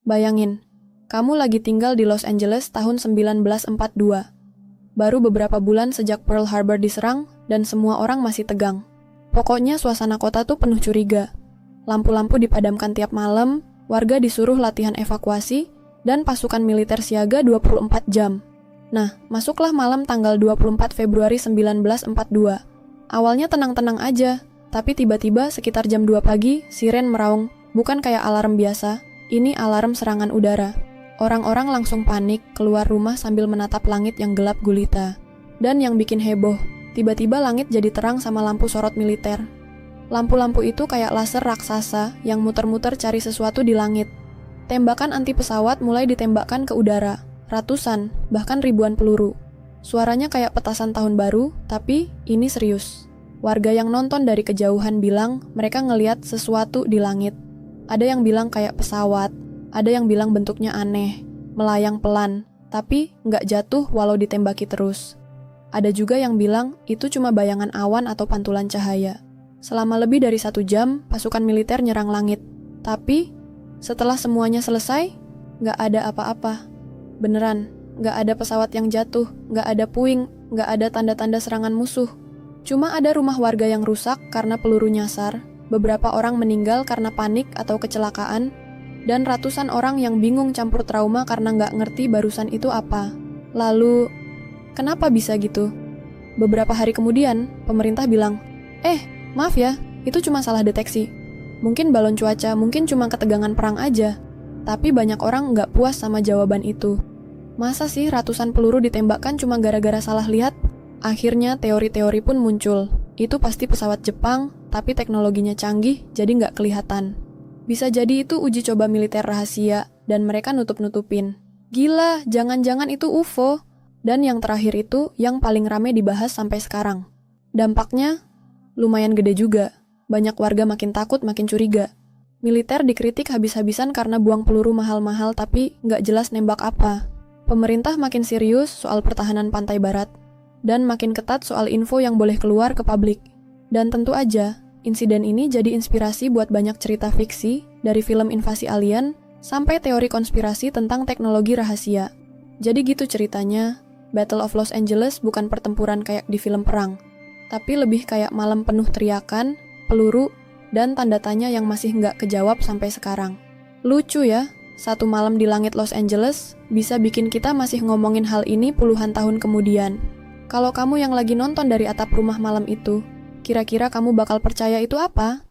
Bayangin, kamu lagi tinggal di Los Angeles tahun 1942. Baru beberapa bulan sejak Pearl Harbor diserang dan semua orang masih tegang. Pokoknya suasana kota tuh penuh curiga. Lampu-lampu dipadamkan tiap malam, warga disuruh latihan evakuasi, dan pasukan militer siaga 24 jam. Nah, masuklah malam tanggal 24 Februari 1942. Awalnya tenang-tenang aja, tapi tiba-tiba sekitar jam 2 pagi, siren meraung, bukan kayak alarm biasa, ini alarm serangan udara. Orang-orang langsung panik, keluar rumah sambil menatap langit yang gelap gulita. Dan yang bikin heboh, tiba-tiba langit jadi terang sama lampu sorot militer. Lampu-lampu itu kayak laser raksasa yang muter-muter cari sesuatu di langit. Tembakan anti pesawat mulai ditembakkan ke udara. Ratusan, bahkan ribuan peluru. Suaranya kayak petasan tahun baru, tapi ini serius. Warga yang nonton dari kejauhan bilang mereka ngeliat sesuatu di langit. Ada yang bilang kayak pesawat, ada yang bilang bentuknya aneh, melayang pelan, tapi nggak jatuh walau ditembaki terus. Ada juga yang bilang itu cuma bayangan awan atau pantulan cahaya. Selama lebih dari 1 jam, pasukan militer nyerang langit. Tapi, setelah semuanya selesai, nggak ada apa-apa. Beneran, nggak ada pesawat yang jatuh, nggak ada puing, nggak ada tanda-tanda serangan musuh. Cuma ada rumah warga yang rusak karena peluru nyasar, beberapa orang meninggal karena panik atau kecelakaan, dan ratusan orang yang bingung campur trauma karena nggak ngerti barusan itu apa. Lalu, kenapa bisa gitu? Beberapa hari kemudian, pemerintah bilang, maaf ya, itu cuma salah deteksi. Mungkin balon cuaca, mungkin cuma ketegangan perang aja. Tapi banyak orang nggak puas sama jawaban itu. Masa sih ratusan peluru ditembakkan cuma gara-gara salah lihat? Akhirnya teori-teori pun muncul. Itu pasti pesawat Jepang, tapi teknologinya canggih, jadi nggak kelihatan. Bisa jadi itu uji coba militer rahasia, dan mereka nutup-nutupin. Gila, jangan-jangan itu UFO. Dan yang terakhir itu, yang paling rame dibahas sampai sekarang. Dampaknya, lumayan gede juga. Banyak warga makin takut, makin curiga. Militer dikritik habis-habisan karena buang peluru mahal-mahal tapi nggak jelas nembak apa. Pemerintah makin serius soal pertahanan pantai barat. Dan makin ketat soal info yang boleh keluar ke publik. Dan tentu aja, insiden ini jadi inspirasi buat banyak cerita fiksi, dari film invasi alien, sampai teori konspirasi tentang teknologi rahasia. Jadi gitu ceritanya, Battle of Los Angeles bukan pertempuran kayak di film perang, tapi lebih kayak malam penuh teriakan, peluru, dan tanda tanya yang masih nggak kejawab sampai sekarang. Lucu ya, satu malam di langit Los Angeles bisa bikin kita masih ngomongin hal ini puluhan tahun kemudian. Kalau kamu yang lagi nonton dari atap rumah malam itu, kira-kira kamu bakal percaya itu apa?